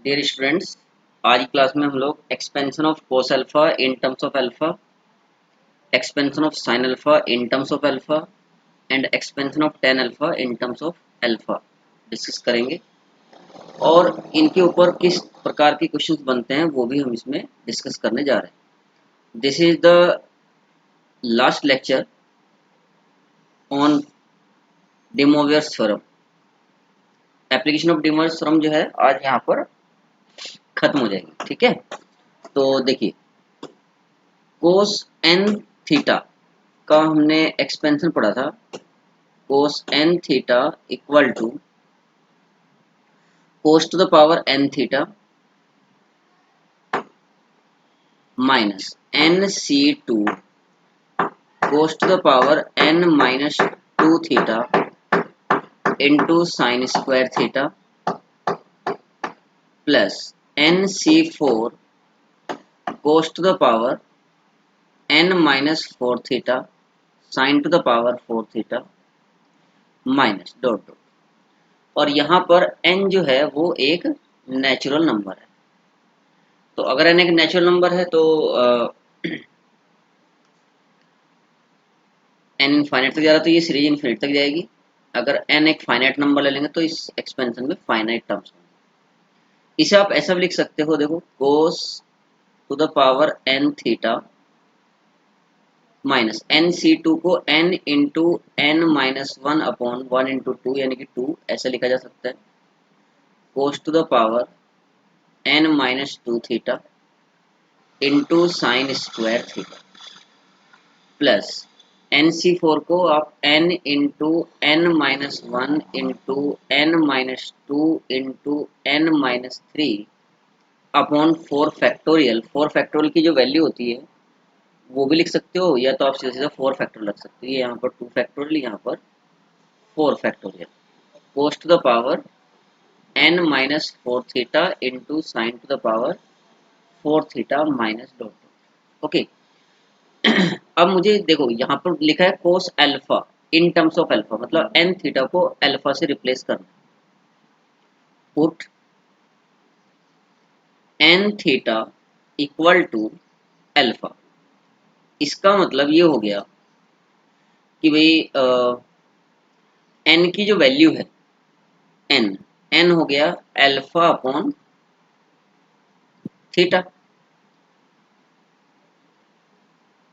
Dear students, आज की class में हम लोग expansion of cos alpha in terms of alpha, expansion of sine alpha in terms of alpha and expansion of tan alpha in terms of alpha discuss करेंगे। और इनके ऊपर किस प्रकार के क्वेश्चंस बनते हैं वो भी हम इसमें डिस्कस करने जा रहे हैं। This is the last lecture on De Moivre's theorem. Application of De Moivre's theorem जो है आज यहाँ पर खत्म हो जाएगी। ठीक है, तो देखिए कोस एन थीटा का हमने एक्सपेंशन पढ़ा था। Cos n theta equal to cos to the power n theta minus n C two cos to the power n minus two theta into sine square theta plus n C four cos to the power n minus four theta sine to the power four theta minus dot dot. और यहाँ पर n जो है वो एक natural number है। तो अगर n एक नेचुरल नंबर है तो n इनफाइनाइट तक जा रहा है तो ये सीरीज इन्फिनिट तक जाएगी। अगर n एक फाइनाइट नंबर ले लेंगे तो इस एक्सपेंशन में फाइनाइट टर्म्स होंगे। इसे आप ऐसा भी लिख सकते हो, देखो cos to the power n theta minus n C two को n into n minus one upon one into two यानी कि टू ऐसा लिखा जा सकता है। Cos to the power n minus two theta into sine square theta plus n C four को आप n into n minus one into n minus two into n minus three upon four factorial. Four factorial की जो value होती है वो भी लिख सकते हो, या तो आप सीधे सीधे फोर फैक्टोरियल रख सकते हो। ये यहाँ पर टू फैक्टोरियल, यहाँ पर four factorial. Cos to the power n minus four theta into sine to the power four theta minus dot. Okay, अब मुझे देखो यहाँ पर लिखा है cos alpha in terms of alpha, मतलब एन थीटा को अल्फा से रिप्लेस करना। Put n theta equal to alpha. इसका मतलब ये हो गया कि भाई एन की जो वैल्यू है एन एन हो गया अल्फा अपॉन थीटा।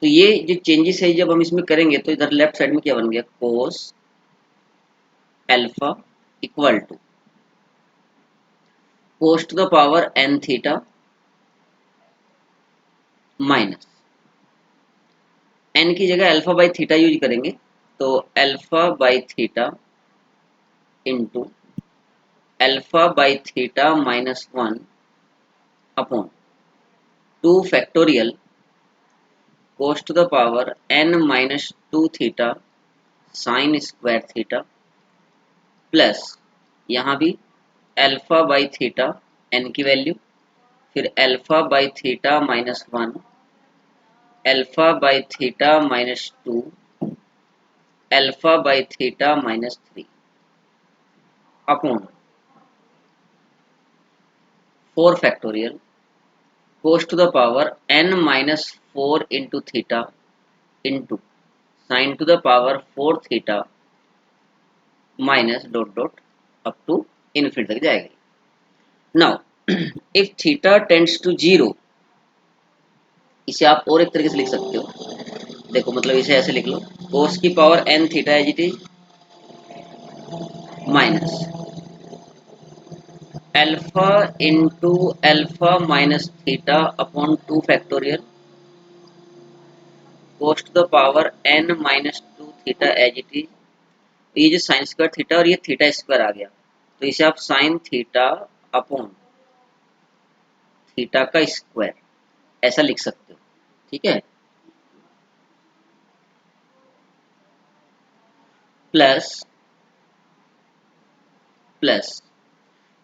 तो ये जो चेंजेस है जब हम इसमें करेंगे तो इधर लेफ्ट साइड में क्या बन गया, cos alpha equal to cos to the power n theta minus n की जगह अल्फा बाई थीटा यूज करेंगे तो alpha by theta into alpha by theta minus one upon two factorial cos to the power n minus two theta sine square theta plus यहाँ भी alpha by theta n की value, फिर alpha by theta minus one alpha by theta minus two alpha by theta minus three upon four factorial cos to the power n minus four into theta into sine to the power four theta minus dot dot up to infinity तक जाएगी। Now if theta tends to zero, इसे आप और एक तरीके से लिख सकते हो। देखो मतलब इसे ऐसे लिख लो, कोस की power n theta as it is minus alpha into alpha minus theta upon two factorial cos to the power n minus two theta as it is. ये जो साइन स्क्वायर थीटा और ये थीटा स्क्वायर आ गया तो इसे आप sign theta upon theta का square ऐसा लिख सकते हो। ठीक है, प्लस प्लस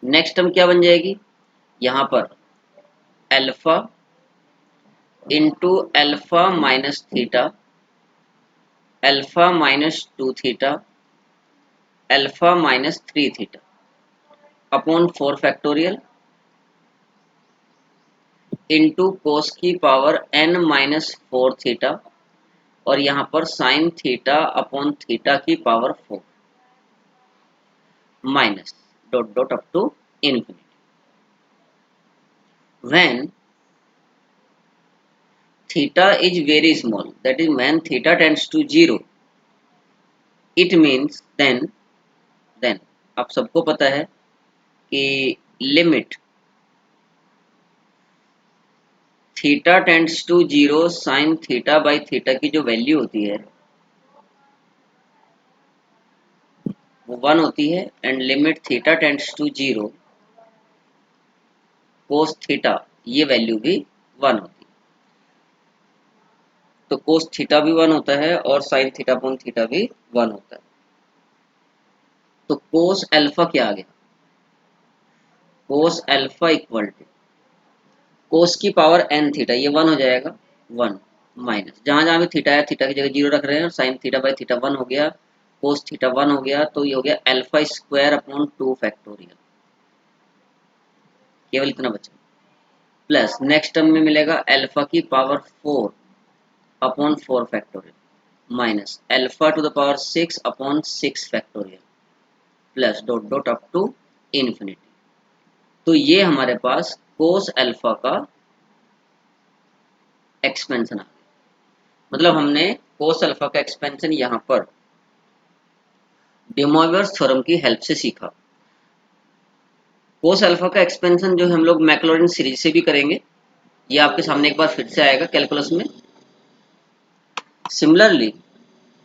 नेक्स्ट टर्म क्या बन जाएगी, यहाँ पर alpha into alpha minus theta alpha minus two theta alpha minus three theta upon four factorial into cos की पावर n माइनस 4 थीटा और यहाँ पर साइन थीटा अपॉन थीटा की power 4 minus dot dot up to infinity. When theta is very small, that is when theta tends to 0, it means then आप सबको पता है कि limit theta tends to 0 sine theta by theta की जो value होती है वो 1 होती है and limit theta tends to 0 cos theta ये वैल्यू भी 1 होती है। तो कोस थीटा भी 1 होता है और साइन थीटा अपॉन थीटा भी 1 होता है। तो कोस अल्फा क्या आ गया, कोस अल्फा इक्वल टू कोस की पावर n थीटा, ये 1 हो जाएगा 1 माइनस जहां जहां भी थीटा है थीटा की जगह 0 रख रहे हैं, साइन थीटा बाई थीटा 1 हो गया, कोस थीटा 1 हो गया, तो ये हो गया अल्फा स्क्वायर अपॉन 2 फैक्टोरियल, केवल इतना बचा। प्लस नेक्स्ट टर्म में मिलेगा अल्फा की power 4 upon 4 factorial minus alpha to the power 6 upon 6 factorial plus dot dot up to infinity. तो ये हमारे पास कोस अल्फा का एक्सपेंशन आ गया। मतलब हमने कोस अल्फा का एक्सपेंशन यहाँ पर डे मॉइवर्स थ्योरम की हेल्प से सीखा। कोस अल्फा का एक्सपेंशन जो हम लोग मैक्लॉरिन सीरीज से भी करेंगे, ये आपके सामने एक बार फिर से आएगा कैलकुलस में। सिमिलरली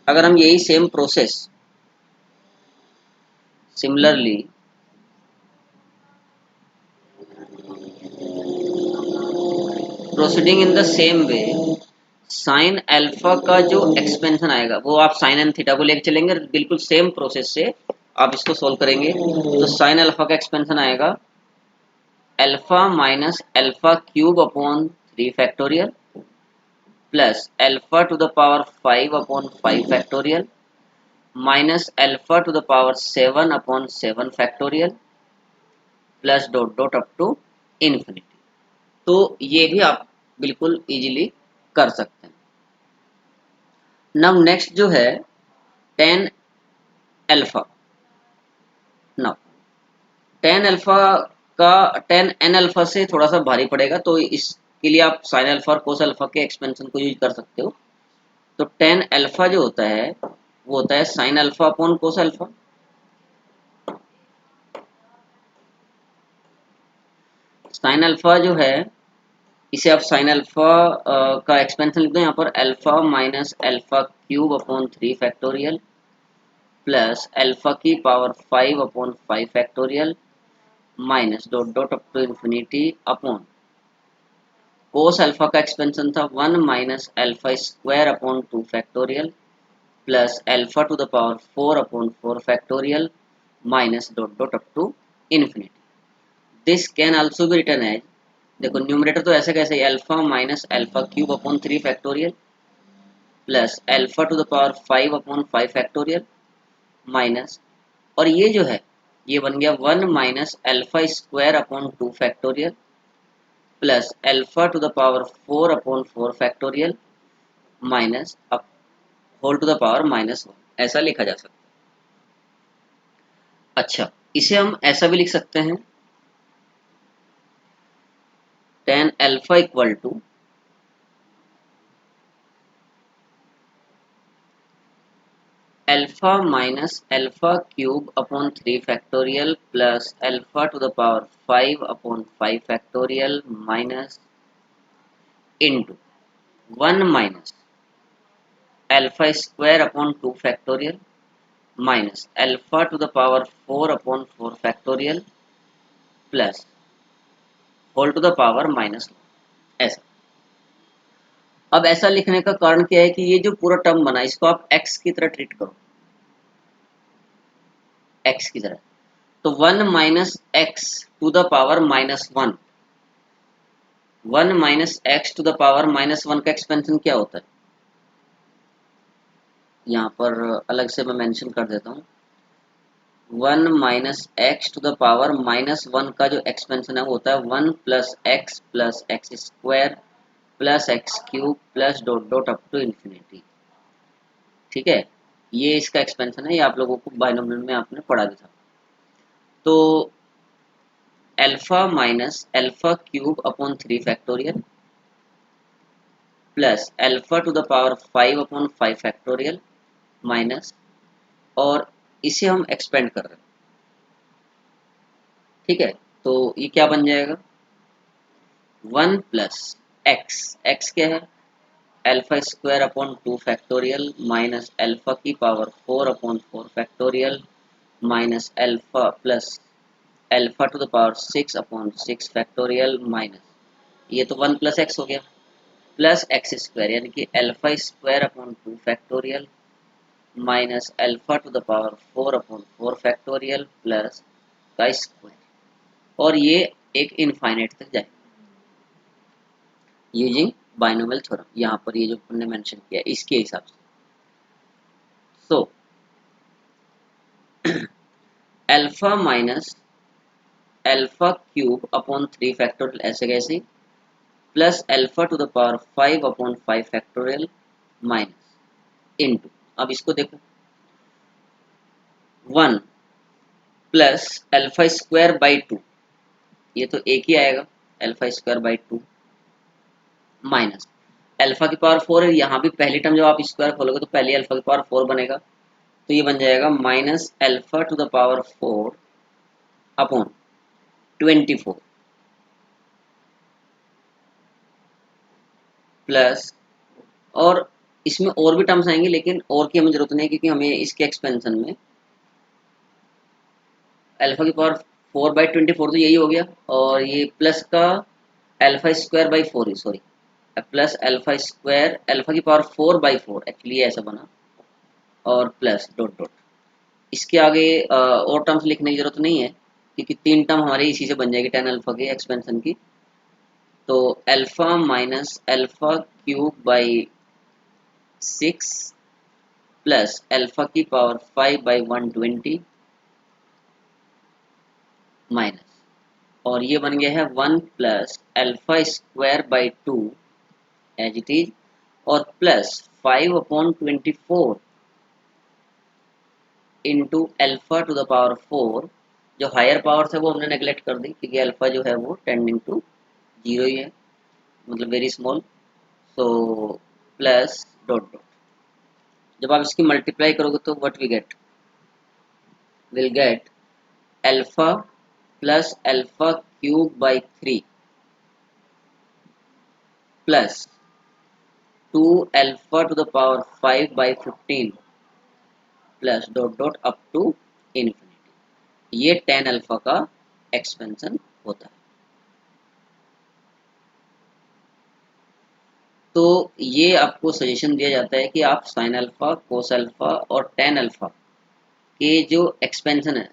अगर हम यही same process similarly proceeding in the same way sign alpha का जो एक्सपेंशन आएगा वो आप साइन एन थीटा को लेके चलेंगे, बिल्कुल सेम प्रोसेस से आप इसको सोल्व करेंगे। तो साइन अल्फा का एक्सपेंशन आएगा alpha minus alpha cube upon 3 factorial plus alpha to the power 5 upon 5 factorial minus alpha to the power 7 upon 7 factorial plus dot dot up to infinity. तो ये भी आप बिल्कुल इजीली कर सकते हैं। नव नेक्स्ट जो है टेन अल्फा। नव टेन अल्फा का टेन एन अल्फा से थोड़ा सा भारी पड़ेगा, तो इसके लिए आप साइन अल्फा और कोस अल्फा के एक्सपेंशन को यूज कर सकते हो। तो टेन अल्फा जो होता है वो होता है sine alpha upon cos alpha. Sine alpha जो है इसे आप साइन अल्फा का एक्सपेंशन लिख दो यहाँ पर alpha minus alpha cube upon 3 factorial plus alpha की power 5 upon 5 factorial minus dot dot up to infinity upon cos alpha का एक्सपेंशन था 1 minus alpha square upon 2 factorial plus alpha to the power 4 upon 4 factorial minus dot dot up to infinity. This can also be written as, देखो numerator तो ऐसे कैसे alpha minus alpha cube upon 3 factorial plus alpha to the power 5 upon 5 factorial minus, और ये जो है ये बन गया 1 minus alpha square upon 2 factorial plus alpha to the power 4 upon 4 factorial minus अब होल टू द पावर -1, ऐसा लिखा जा सकता है। अच्छा, इसे हम ऐसा भी लिख सकते हैं tan alpha equal to alpha minus alpha cube upon 3 factorial plus alpha to the power 5 upon 5 factorial minus into 1 minus alpha square upon 2 factorial minus alpha to the power 4 upon 4 factorial plus whole to the power -1, ऐसा। अब ऐसा लिखने का कारण क्या है कि ये जो पूरा टर्म बना इसको आप x की तरह ट्रीट करो, x की तरह। तो 1 minus x to the power -1, 1 minus x to the power -1 का एक्सपेंशन क्या होता है, यहाँ पर अलग से मैं मेंशन कर देता हूँ। 1 minus x to the power -1 का जो एक्सपेंशन है वो होता है 1 plus x square plus x cube plus dot dot up to infinity. ठीक है, ये इसका एक्सपेंशन है, ये आप लोगों को बाइनोमियल में आपने पढ़ा भी था। तो alpha minus alpha cube upon 3 factorial plus alpha to the power 5 upon 5 factorial minus, और इसे हम एक्सपेंड कर रहे हैं। ठीक है, तो ये क्या बन जाएगा 1 प्लस एक्स, एक्स क्या है alpha square upon 2 factorial minus alpha की power 4 upon 4 factorial minus alpha plus alpha to the power 6 upon 6 factorial minus, ये तो 1 प्लस एक्स हो गया, प्लस एक्स स्क्वायर यानी कि alpha square upon 2 factorial minus alpha to the power 4 upon 4 factorial plus का square, और ये एक इनफाइनाइट तक जाए यूजिंग बाइनोमियल थ्योरम। यहाँ पर ये जो हमने मेंशन किया इसके हिसाब से। So alpha minus alpha cube upon 3 factorial ऐसे कैसे, plus alpha to the power 5 upon 5 factorial minus into, अब इसको देखो 1 प्लस अल्फा स्क्वायर बाई 2, ये तो एक ही आएगा alpha square by 2 minus alpha की पावर 4 है, यहाँ भी पहली टर्म जब आप स्क्वायर खोलोगे तो पहले अल्फा की पावर 4 बनेगा, तो ये बन जाएगा minus alpha to the power 4 upon 24 plus, और इसमें और भी टर्म्स आएंगे लेकिन और की हमें जरूरत नहीं है क्योंकि हमें इसके एक्सपेंशन में अल्फा की पावर 4/24 तो यही हो गया, और ये प्लस का alpha square by 4 he sorry, plus alpha square alpha की पावर 4/4 एक्चुअली ऐसा बना, और प्लस डॉट डॉट, इसके आगे और टर्म्स लिखने की जरूरत नहीं है क्योंकि 3 टर्म हमारे इसी से बन जाएगी tan अल्फा के एक्सपेंशन की। तो alpha minus alpha cube by 6 plus alpha की पावर 5/120 माइनस, और ये बन गया है 1 plus alpha square by 2 as it is, और plus 5/24 into alpha to the power 4, जो हायर पावर है वो हमने नेग्लेक्ट कर दी क्योंकि अल्फा जो है वो टेंडिंग टू जीरो ही है, मतलब very small. So plus dot dot, जब आप इसकी मल्टीप्लाई करोगे तो what will get alpha plus alpha cube by 3 plus 2 alpha to the power 5/15 plus dot dot up to infinity, ये tan अल्फा का एक्सपेंशन होता है। तो ये आपको सजेशन दिया जाता है कि आप साइन अल्फा कोस अल्फा और tan अल्फा के जो एक्सपेंशन है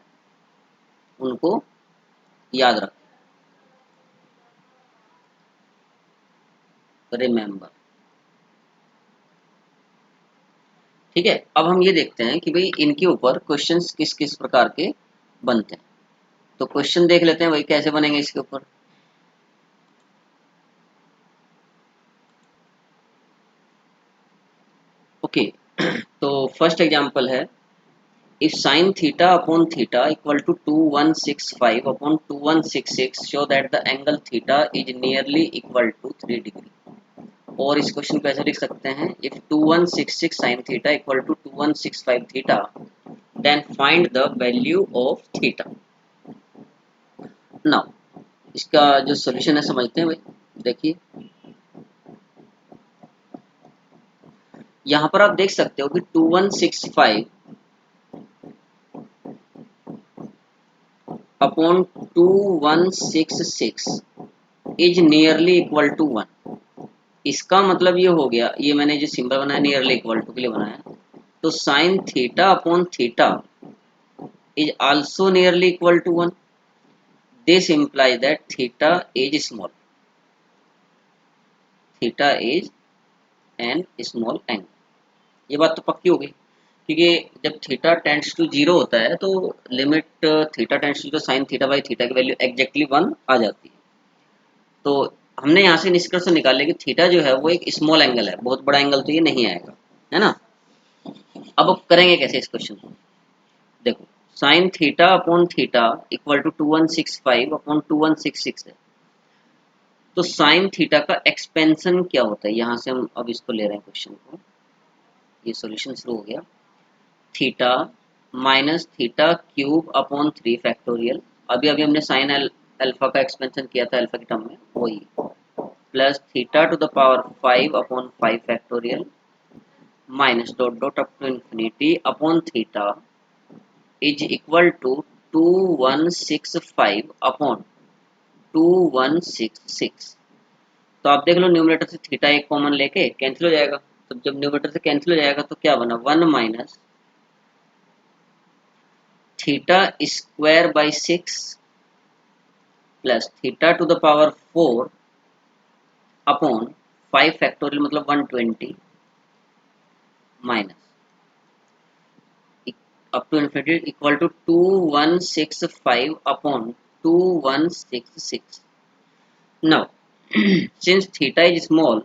उनको याद रखें, रिमेंबर। ठीक है, अब हम ये देखते हैं कि भाई इनके ऊपर क्वेश्चंस किस किस प्रकार के बनते हैं। तो क्वेश्चन देख लेते हैं भाई कैसे बनेंगे इसके ऊपर। ओके तो फर्स्ट एग्जांपल है, if sin theta upon theta equal to 2165 upon 2166 show that the angle theta is nearly equal to 3 degree। और इस क्वेश्चन को ऐसे लिख सकते हैं, if 2166 sin theta equal to 2165 theta then find the value of theta। Now इसका जो solution है समझते हैं भाई। देखिए यहाँ पर आप देख सकते हो कि 2165 upon 2166 is nearly equal to 1। इसका मतलब ये हो गया, ये मैंने जो सिंबल बनाया नियरली इक्वल टू के लिए बनाया, तो sine theta upon theta is also nearly equal to 1। This implies that theta is small, theta is an small angle. ये बात तो पक्की हो गई क्योंकि जब थीटा टेंड्स टू 0 होता है तो limit theta tends to sine theta by theta की वैल्यू एग्जैक्टली 1 आ जाती है। तो हमने यहाँ से निष्कर्ष निकाल लिया कि थीटा जो है वो एक स्मॉल एंगल है, बहुत बड़ा एंगल तो ये नहीं आएगा, है ना। अब करेंगे कैसे इस क्वेश्चन को, देखो sine theta upon theta equal to 2165 upon 2166 है। तो साइन थीटा का एक्सपेंशन क्या होता है, यहाँ से हम अब इसको ले रहे हैं क्वेश्चन को, ये सॉल्यूशन शुरू हो गया। Theta minus theta cube upon 3 factorial, अभी अभी हमने साइन अल्फा का एक्सपेंशन किया था अल्फा की टर्म में, वही, plus theta to the power 5 upon 5 factorial minus dot dot up to infinity upon theta is equal to 2165 upon 2166। तो आप देख लो न्यूमरेटर से थीटा एक कॉमन लेके कैंसिल हो जाएगा, तो जब न्यूमरेटर से कैंसिल हो जाएगा तो क्या बना, 1 minus theta square by 6 plus theta to the power 4 upon 5 factorial मतलब 120 minus up to infinity equal to 2165 upon 2166. Now, since theta is small,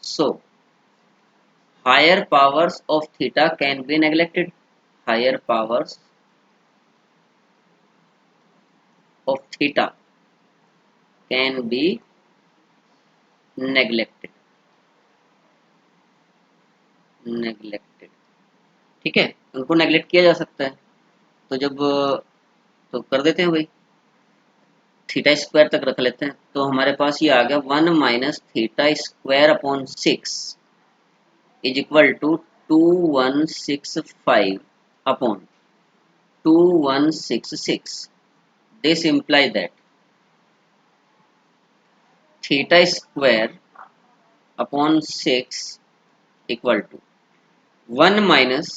so higher powers of theta can be neglected. Higher powers of theta can be neglected. Neglected. ठीक है, उनको neglect किया जा सकता है। तो जब तो कर देते हैं भाई, थीटा स्क्वायर तक रख लेते हैं, तो हमारे पास ये आ गया 1 minus theta square upon 6 is equal to 2165 upon 2166. This imply that theta square upon 6 equal to 1 minus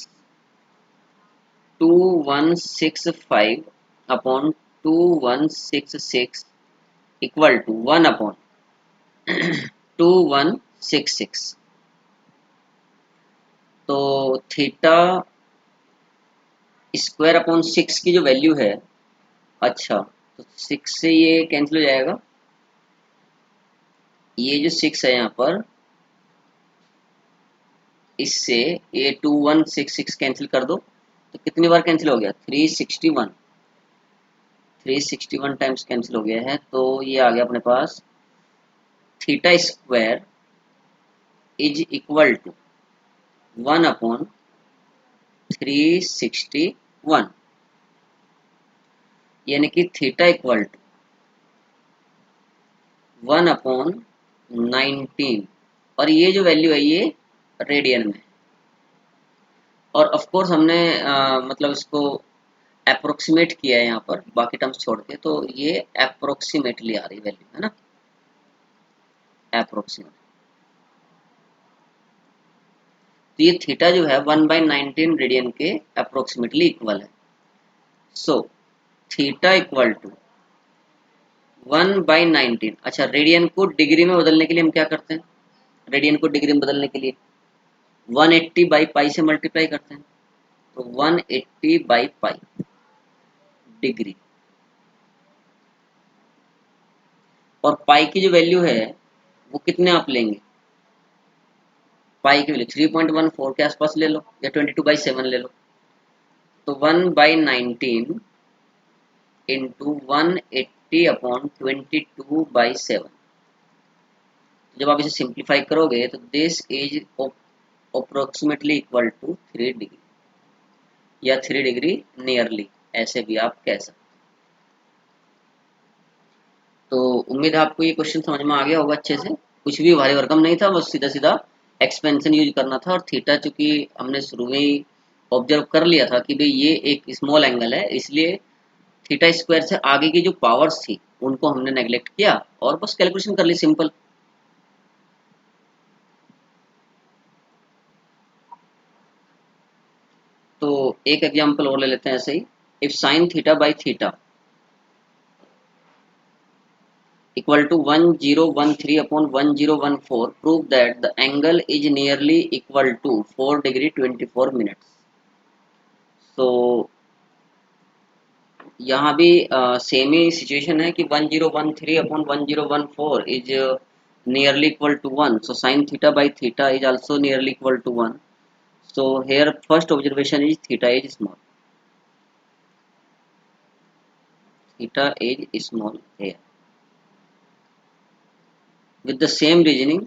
2165 upon 2166 equal to 1 upon 2166. तो थीटा स्क्वायर अपॉन 6 की जो वैल्यू है, अच्छा तो 6 से ये कैंसिल हो जाएगा, ये जो 6 है यहाँ पर, इससे ये 2166 कैंसिल कर दो, तो कितनी बार कैंसिल हो गया, 361, 361 टाइम्स कैंसिल हो गया है। तो ये आ गया अपने पास theta square is equal to 1 upon 361, यानी कि थीटा इक्वल टू 1 अपॉन 19, और ये जो वैल्यू है ये रेडियन में, और ऑफ कोर्स हमने मतलब इसको अप्रोक्सीमेट किया है यहाँ पर बाकी टर्म्स छोड़ के, तो ये अप्रोक्सीमेटली आ रही वैल्यू है ना, अप्रोक्सीमेट। तो ये थीटा जो है 1/19 रेडियन के अप्रोक्सीमेटली इक्वल है। सो थीटा इक्वल टू 1/19, अच्छा रेडियन को डिग्री में बदलने के लिए हम क्या करते हैं, रेडियन को डिग्री में बदलने के लिए 180 बाई पाई से मल्टीप्लाई करते हैं, तो 180 बाई पाई डिग्री, और पाई की जो वैल्यू है वो कितने आप लेंगे, पाई की वैल्यू 3.14 के आसपास ले लो या 22/7 ले लो, तो 1/19 इंटू 180 अपॉन 22/7। जब आप इसे सिंप्लीफाई करोगे तो this is approximately equal to 3 degree या 3 डिग्री नियरली, ऐसे भी आप कह सकते। तो उम्मीद है आपको ये क्वेश्चन समझ में आ गया होगा अच्छे से, कुछ भी भारी भरकम नहीं था, बस सीधा सीधा एक्सपेंशन यूज करना था। और थीटा चूंकि हमने शुरू में ही ऑब्जर्व कर लिया था कि भाई ये एक स्मॉल एंगल है, इसलिए थीटा स्क्वायर से आगे की जो पावर्स थी उनको हमने नेग्लेक्ट किया और बस कैलकुलेशन कर ली सिंपल। तो एक एग्जांपल और ले लेते हैं ऐसे ही, if sine theta by theta equal to 1013 upon 1014 prove that the angle is nearly equal to 4 degree 24 minutes. So यहाँ भी सेम ही सिचुएशन है कि 1013 upon 1014 is nearly equal to 1, so sin theta by theta is also nearly equal to 1. So here first observation is theta is small, theta is small here. With the same reasoning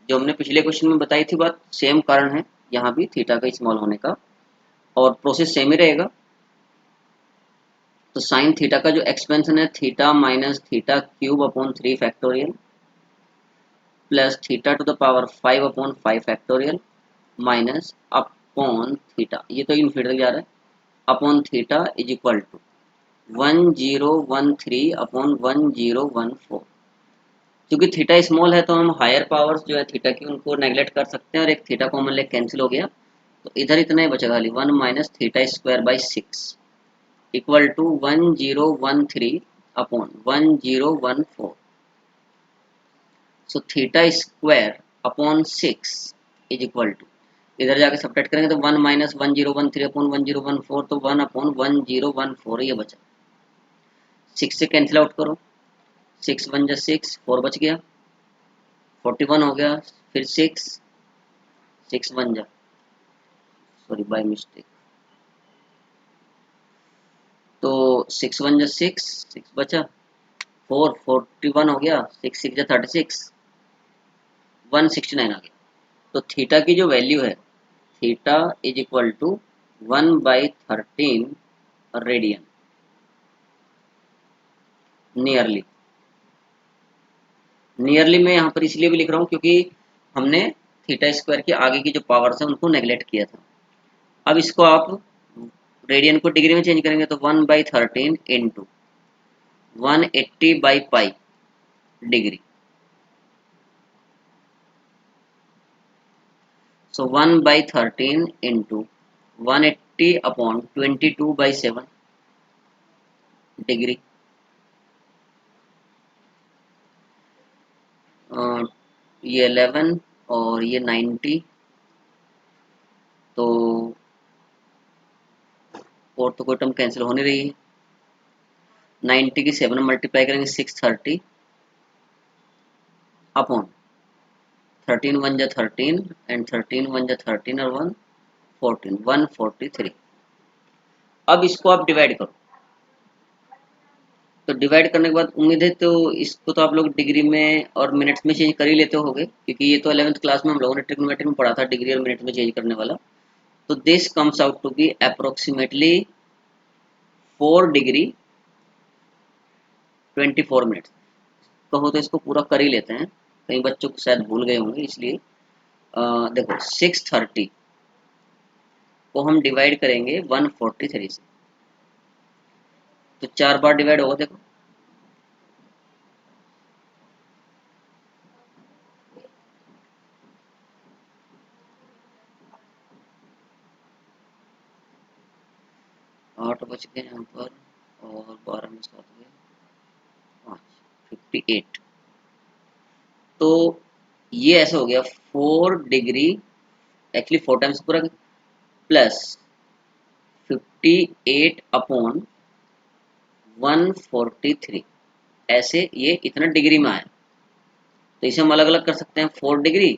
जो हमने पिछले question में बताई थी बात, same कारण है यहाँ भी थीटा का स्मॉल होने का, और प्रोसेस सेम ही रहेगा. तो साइन थीटा का जो एक्सपेंशन है theta minus theta cube upon 3 factorial plus theta to the power 5 upon 5 factorial minus upon theta, ये तो इन्फिनिटी तक जा रहा है, upon theta is equal to 1013 upon 1014. क्योंकि थीटा स्मॉल है तो हम हायर पावर्स जो है थीटा की उनको नेगलेक्ट कर सकते हैं, और एक थीटा कॉमन ले कैंसिल हो गया, तो इधर इतना ही बचेगा खाली 1 minus theta square by 6 equal to 1013 upon 1014. So theta square upon 6 is equal to, इधर जाके सब्ट्रैक्ट करेंगे तो 1 माइनस 1013 अपॉन 1014, तो 1 अपॉन 1014 ये बचा. 6 से कैंसिल आउट करो, 6 1 जा 6, 4 बच गया, 41 हो गया, फिर 6 6 1 जा, सॉरी बाय मिस्टेक, तो 6 1 जा 6 6 बचा, 4 41 हो गया, 6 6 जा 36, 169 आ गया. तो थीटा की जो वैल्यू है theta is equal to 1/13 radian nearly. Nearly मैं यहाँ पर इसलिए भी लिख रहा हूँ क्योंकि हमने थीटा स्क्वायर के आगे की जो पावर्स है उनको नेगलेक्ट किया था. अब इसको आप रेडियन को डिग्री में चेंज करेंगे तो 1/13 इंटू 180/पाई डिग्री, सो 1/13 इंटू 180 अपॉन 22/7 डिग्री. ये 11 और ये 90, तो और तो कोई टर्म कैंसिल हो नहीं रही है. 90 की 7 मल्टीप्लाई करेंगे 630 अपॉन 13 1 जा 13 एंड 13 1 जा 13 और 1 14 143. अब इसको आप डिवाइड करो, तो डिवाइड करने के बाद उम्मीद है तो इसको तो आप लोग डिग्री में और मिनट्स में चेंज कर ही लेते होगे, क्योंकि ये तो 11th क्लास में हम लोगों ने ट्रिग्नोमेट्री में पढ़ा था डिग्री और मिनट में चेंज करने वाला. तो this comes out to be approximately 4 degree 24 minutes. कहो तो इसको पूरा कर ही लेते हैं, कई बच्चों को शायद भूल गए होंगे, इसलिए देखो 630 को हम डिवाइड करेंगे 143 से, तो 4 बार डिवाइड होगा. देखो आठ बच गए यहाँ पर, और 12 में 7 गए 5 58. तो ये ऐसा हो गया 4 डिग्री, एक्चुअली 4 टाइम्स पूरा प्लस 58 अपॉन 143, ऐसे ये इतना डिग्री में आया. तो इसे हम अलग अलग कर सकते हैं, 4 डिग्री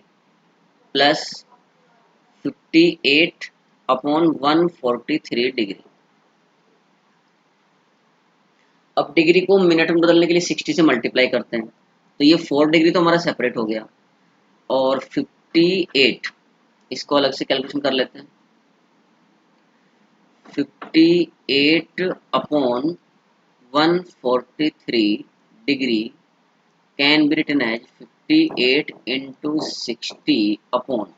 प्लस 58 अपॉन 143 डिग्री. अब डिग्री को मिनट में बदलने के लिए 60 से मल्टीप्लाई करते हैं, तो ये 4 डिग्री तो हमारा सेपरेट हो गया, और 58 इसको अलग से कैलकुलेशन कर लेते हैं. 58 अपॉन 143 degree can be written as 58 into 60 upon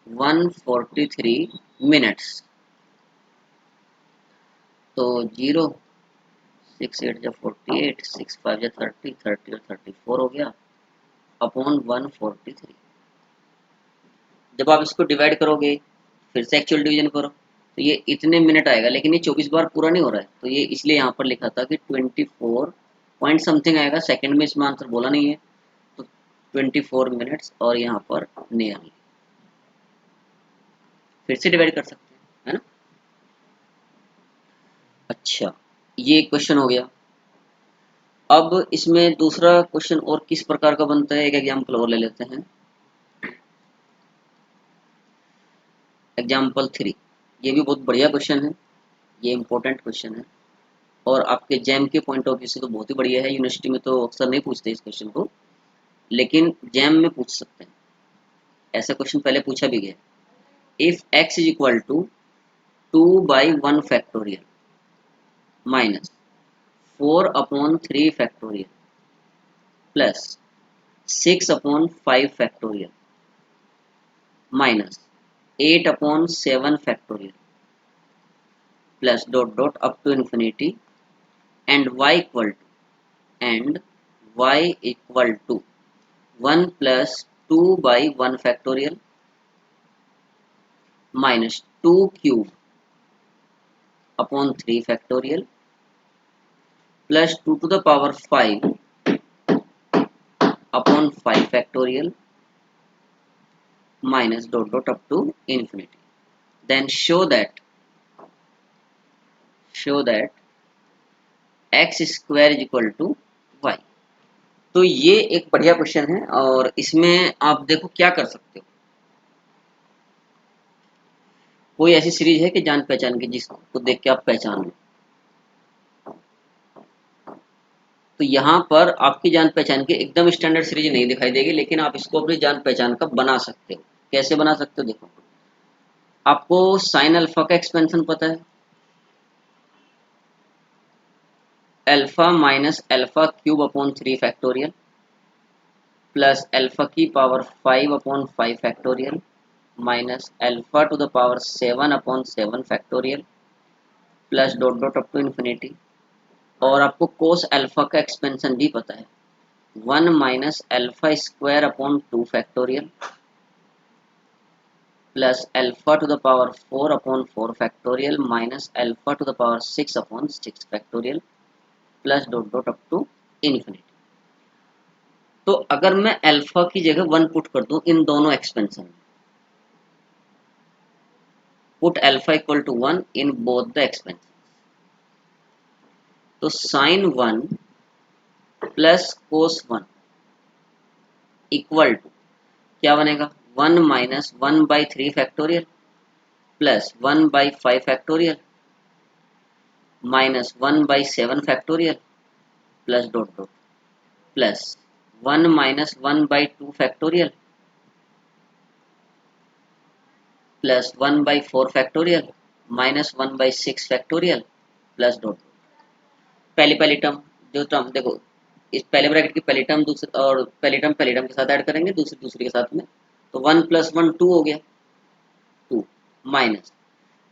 143 minutes. तो 0 6 8 जा 48, 6 5 जा 30, 30 और 34 हो गया अपॉन 143. जब आप इसको डिवाइड करोगे फिर से एक्चुअल डिवीजन करो तो ये इतने मिनट आएगा, लेकिन ये 24 बार पूरा नहीं हो रहा है, तो ये इसलिए यहाँ पर लिखा था कि 24 पॉइंट समथिंग आएगा, सेकंड में इसमें आंसर बोला नहीं है, तो 24 मिनट्स और यहाँ पर नियरली फिर से डिवाइड कर सकते हैं, है ना। अच्छा, ये क्वेश्चन हो गया। अब इसमें दूसरा क्वेश्चन और किस प्रकार का बनता है, एक एग्जाम्पल और ले लेते हैं। एग्जाम्पल 3, ये भी बहुत बढ़िया क्वेश्चन है, ये इंपॉर्टेंट क्वेश्चन है और आपके जैम के पॉइंट ऑफ व्यू से तो बहुत ही बढ़िया है। यूनिवर्सिटी में तो अक्सर नहीं पूछते इस क्वेश्चन को, लेकिन जैम में पूछ सकते हैं। ऐसा क्वेश्चन पहले पूछा भी गया। If x is equal to 2/1 minus 4/3 plus 6/5 minus 8/7 plus dot dot up to infinity and y equal to 1 plus 2/1 minus 2 cube upon 3 plus 2 to the power 5 upon 5 minus dot dot up to infinity. Then show that x square is equal to y. तो ये एक बढ़िया question है और इसमें आप देखो क्या कर सकते हो। कोई ऐसी सीरीज है कि जान पहचान की जिसको देख के आप पहचान लो। तो यहाँ पर आपकी जान पहचान की एकदम स्टैंडर्ड सीरीज नहीं दिखाई देगी, लेकिन आप इसको अपनी जान पहचान का बना सकते हो। कैसे बना सकते हो देखो, आपको साइन अल्फा का एक्सपेंशन पता है, alpha minus alpha cube upon 3 plus alpha की power 5/5 minus alpha to the power 7/7 plus dot dot up to infinity. और आपको कोस अल्फा का एक्सपेंशन भी पता है, 1 minus alpha square upon 2 plus alpha to the power 4/4 minus alpha to the power 6/6 plus dot dot up to infinity. तो अगर मैं alpha की जगह 1 पुट कर दूं इन दोनों एक्सपेंशन में, put alpha equal to 1 in both the expansion, तो sine 1 plus cos 1 equal to क्या बनेगा, 1 minus 1/3 plus 1/5 minus 1/7 plus dot dot plus 1 minus 1/2 plus 1/4 minus 1/6 plus dot. पहली टर्म, जो टर्म देखो, इस पहले ब्रैकेट की पहली टर्म दूसरी और पहली टर्म के साथ ऐड करेंगे, दूसरी के साथ में, तो 1 प्लस 1 2 हो गया, 2 माइनस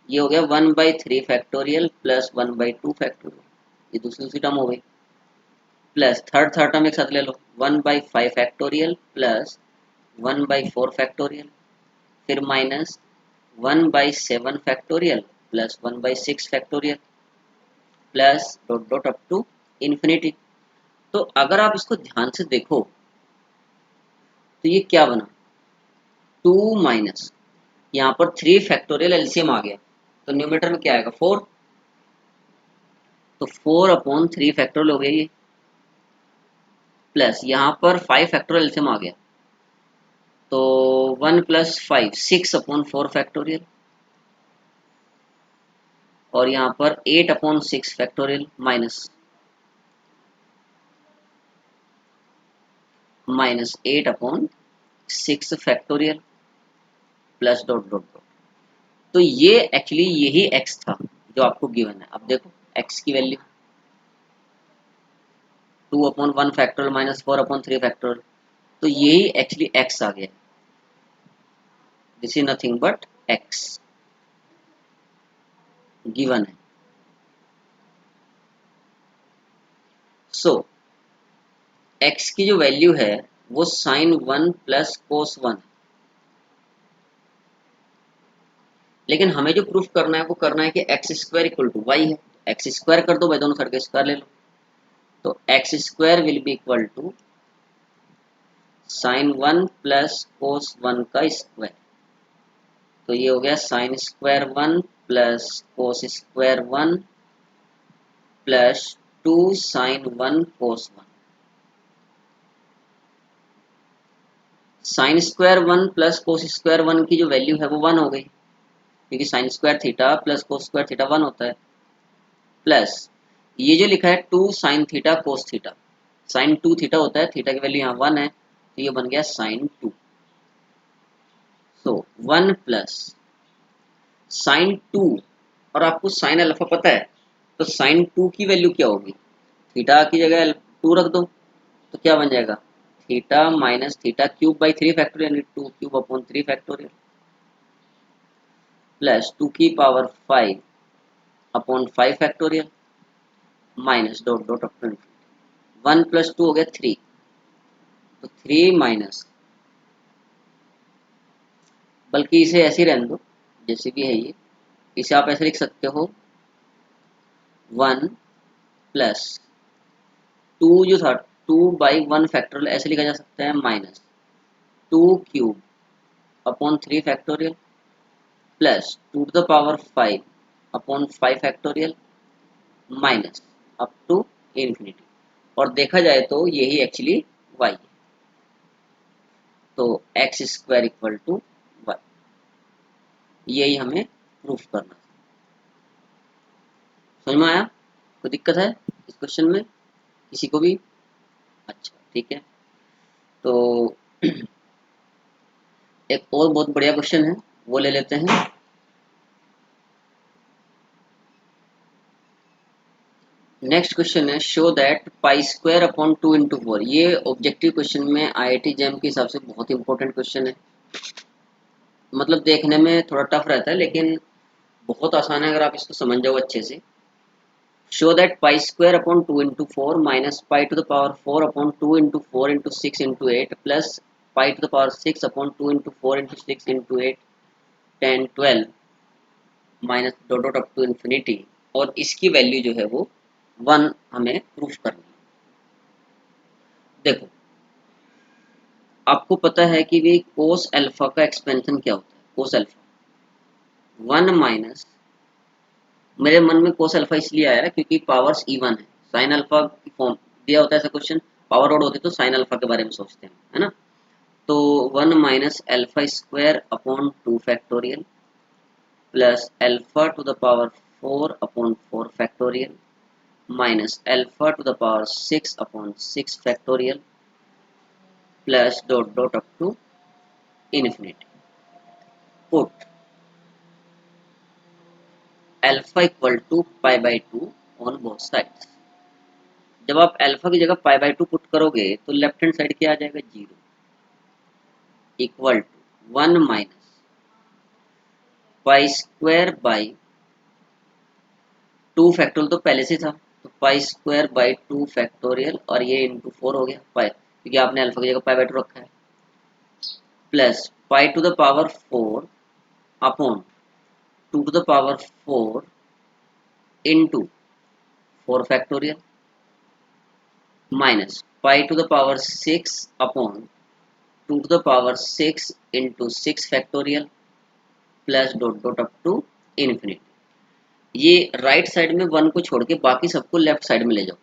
ये हो गया 1/3 प्लस 1/2, ये दूसरी टर्म हो गई, प्लस थर्ड टर्म एक साथ ले लो, 1/5 प्लस 1/4 फिर minus 1/7 plus 1/6 plus dot dot up to infinity. तो अगर आप इसको ध्यान से देखो तो ये क्या बना, 2 माइनस यहाँ पर 3 एलसीएम आ गया, तो न्यूमरेटर में क्या आएगा 4, तो 4/3 हो गया ये, प्लस यहाँ पर 5 एलसीएम आ गया, तो 1 प्लस 5 6/4 और यहाँ पर 8/6 minus 8/6 plus dot dot dot. तो ये एक्चुअली यही x था जो आपको गिवन है। अब देखो x की वैल्यू 2/1 माइनस 4/3, तो यही एक्चुअली x आ गया, this is nothing but x given है। सो x की जो वैल्यू है वो साइन 1 प्लस कोस 1, लेकिन हमें जो प्रूफ करना है वो करना है कि x square equal to y है। एक्स स्क्वायर कर दो भाई, दोनों साइड का स्क्वायर ले लो, तो x square will be equal to sine 1 plus cos 1 का स्क्वायर। तो ये हो गया sine square 1 plus cos square 1 plus 2 sine 1 cos 1। Sine square 1 plus cos square 1 की जो वैल्यू है वो 1 हो गई, क्योंकि sine square theta plus cos square theta 1 होता है, प्लस ये जो लिखा है 2 sine theta cos theta, sine 2 theta होता है, थीटा की वैल्यू यहाँ 1 है, तो ये बन गया साइन 2। सो 1 प्लस साइन 2, और आपको साइन अल्फा पता है, तो साइन 2 की वैल्यू क्या होगी, थीटा की जगह 2 रख दो, तो क्या बन जाएगा, theta minus theta cube by 3 factorial, यानी 2 क्यूब अपॉन 3 फैक्टोरियल, प्लस 2 की power 5 upon 5 factorial, minus dot dot up to 1 plus 2 हो गया 3, तो 3 माइनस, बल्कि इसे ऐसे ही रहने दो जैसे भी है ये, इसे आप ऐसे लिख सकते हो 1 प्लस 2 जो था 2 बाई 1 फैक्टोरियल ऐसे लिखा जा सकता है, minus 2 cube upon 3 factorial plus 2 to the power 5 upon 5 factorial minus up to infinity. और देखा जाए तो यही एक्चुअली y है, तो x square equal to y, यही हमें प्रूफ करना है। समझ में आया, कोई दिक्कत है इस क्वेश्चन में किसी को भी? अच्छा ठीक है, तो एक और बहुत बढ़िया क्वेश्चन है वो ले लेते हैं। नेक्स्ट क्वेश्चन है, show that pi square upon 2 into 4। ये ऑब्जेक्टिव क्वेश्चन में आईआईटी जैम के हिसाब से बहुत इंपॉर्टेंट क्वेश्चन है, मतलब देखने में थोड़ा टफ रहता है लेकिन बहुत आसान है अगर आप इसको समझ जाओ अच्छे से। Show that pi square upon 2 into 4 minus pi to the power 4 upon 2 into 4 into 6 into 8 plus pi to the power 6 upon 2 into 4 into 6 into 8 10 12 minus dot dot up to infinity, और इसकी वैल्यू जो है वो 1 हमें proof करनी है। देखो आपको पता है कि भी कोस अल्फा का एक्सपेंशन क्या होता है, कोस अल्फा 1 माइनस, मेरे मन में कोस अल्फा इसलिए आया क्योंकि पावर्स इवन है, साइन अल्फा की फॉर्म दिया होता है ऐसा क्वेश्चन, पावर ओड होती तो साइन अल्फा के बारे में सोचते हैं, है ना। तो 1 minus alpha square upon 2 factorial plus alpha to the power 4 upon 4 factorial minus alpha to the power 6 upon 6 factorial plus dot dot up to infinity. Put alpha equal to pi by 2 on both sides. जब आप alpha की जगह पाई by 2 put करोगे तो left hand side क्या आ जाएगा, 0 equal to 1 minus pi square by 2 factorial तो पहले से था, तो पाई स्क्वायर बाई 2 फैक्टोरियल और ये इंटू 4 हो गया पाई, क्योंकि आपने अल्फा की जगह पाई बाई 2 रखा है, plus pi to the power 4 upon 2 to the power 4 into 4 factorial minus pi to the power 6 upon 2 to the power 6 into 6 factorial plus dot dot up to infinity. ये right side में 1 को छोड़ के बाकी सबको left side में ले जाओ,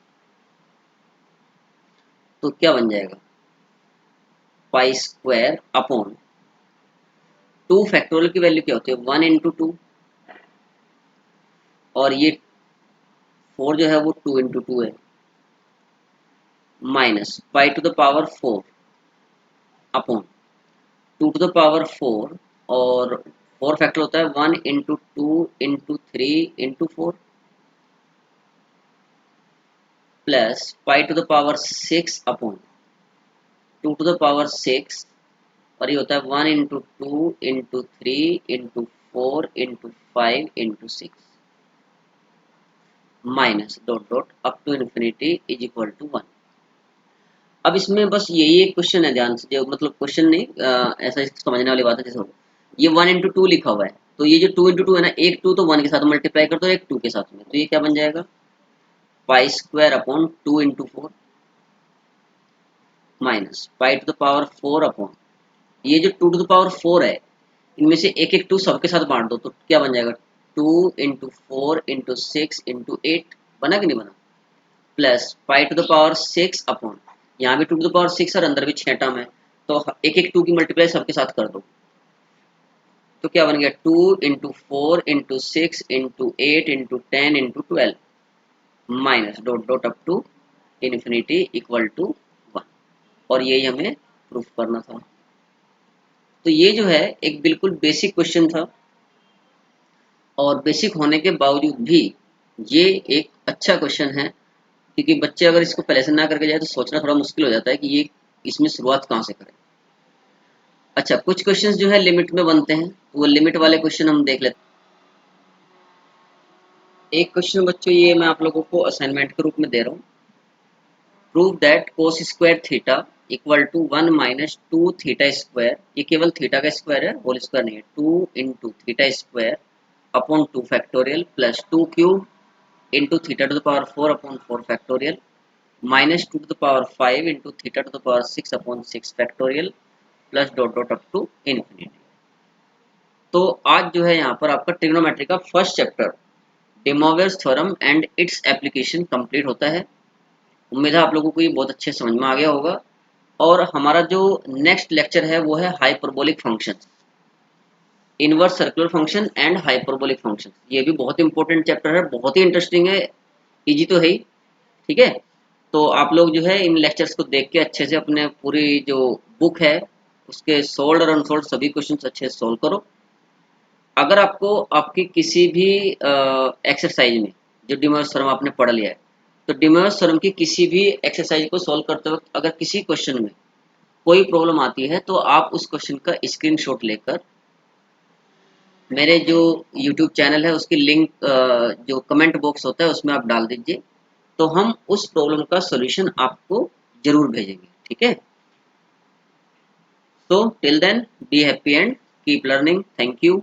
तो क्या बन जाएगा, पाई स्क्वायर अपॉन 2 फैक्टोरियल की वैल्यू क्या होती है 1 इंटू 2, और ये 4 जो है वो 2 इंटू 2 है, minus pi to the power 4 upon 2 to the power 4, और 4 फैक्टर होता है 1 into 2 into 3 into 4 plus pi to the power 6 upon 2 to the power 6, और ये होता है 1 into 2 into 3 into 4 into 5 into 6 minus dot dot up to infinity is equal to 1। अब इसमें बस यही एक क्वेश्चन है, ध्यान से जो मतलब क्वेश्चन नहीं ऐसा समझने वाली बात है, जैसे ये 1 इंटू 2 लिखा हुआ है, तो ये जो 2 इंटू 2 है ना, एक 2 तो 1 के साथ मल्टीप्लाई कर दो, एक 2 के साथ में, तो ये क्या बन जाएगा pi square upon 2 into 4 minus pi to the power 4 upon, ये जो 2 टू द पावर 4 है इनमें से एक एक 2 सबके साथ बांट दो तो क्या बन जाएगा, 2 इंटू 4 इंटू 6 इंटू 8, बना कि नहीं बना, plus pi to the power 6 upon, यहाँ भी 2 टू द पावर 6 और अंदर भी 6 टर्म है तो एक एक 2 की मल्टीप्लाई सबके साथ कर दो तो क्या बन गया, 2 into 4 into 6 into 8 into 10 into 12 minus dot dot up to infinity equal to 1, और यही हमें प्रूफ करना था। तो ये जो है एक बिल्कुल बेसिक क्वेश्चन था, और बेसिक होने के बावजूद भी ये एक अच्छा क्वेश्चन है, क्योंकि बच्चे अगर इसको पहले से ना करके जाए तो सोचना थोड़ा मुश्किल हो जाता है कि ये इसमें शुरुआत कहाँ से करें। अच्छा, कुछ क्वेश्चंस जो है लिमिट में बनते हैं, तो वो लिमिट वाले क्वेश्चन हम देख लेते हैं। एक क्वेश्चन बच्चों ये मैं आप लोगों को असाइनमेंट के रूप में दे रहा हूँ, prove that cos square theta equal to 1 minus 2 theta square, ये केवल थीटा का स्क्वायर है, होल स्क्वायर नहीं है, 2 into theta square upon 2 factorial plus 2 cube into theta to the power 4 upon 4 factorial minus 2 to the power 5 into theta to the power 6 upon 6 factorial plus dot dot up to infinity. तो आज जो है यहाँ पर आपका trigonometry का first chapter De Moivre's theorem and its application complete होता है। उम्मीद है आप लोगों को ये बहुत अच्छे समझ में आ गया होगा। और हमारा जो नेक्स्ट लेक्चर है वो है hyperbolic function, inverse circular function and hyperbolic function. ये भी बहुत इंपॉर्टेंट चैप्टर है, बहुत ही इंटरेस्टिंग है, इजी तो है ही, ठीक है। तो आप लोग जो है इन लेक्चर्स को देख के अच्छे से अपने पूरी जो बुक है उसके सोल्ड और अनसोल्ड सभी क्वेश्चंस अच्छे से सोल्व करो। अगर आपको आपकी किसी भी एक्सरसाइज में जो डी मोवेर्स थ्योरम आपने पढ़ लिया है, तो डी मोवेर्स थ्योरम की किसी भी एक्सरसाइज को सॉल्व करते वक्त अगर किसी क्वेश्चन में कोई प्रॉब्लम आती है तो आप उस क्वेश्चन का स्क्रीनशॉट लेकर मेरे जो यूट्यूब चैनल है उसकी लिंक जो कमेंट बॉक्स होता है उसमें आप डाल दीजिए, तो हम उस प्रॉब्लम का सॉल्यूशन आपको जरूर भेजेंगे, ठीक है। So till then, be happy and keep learning. Thank you.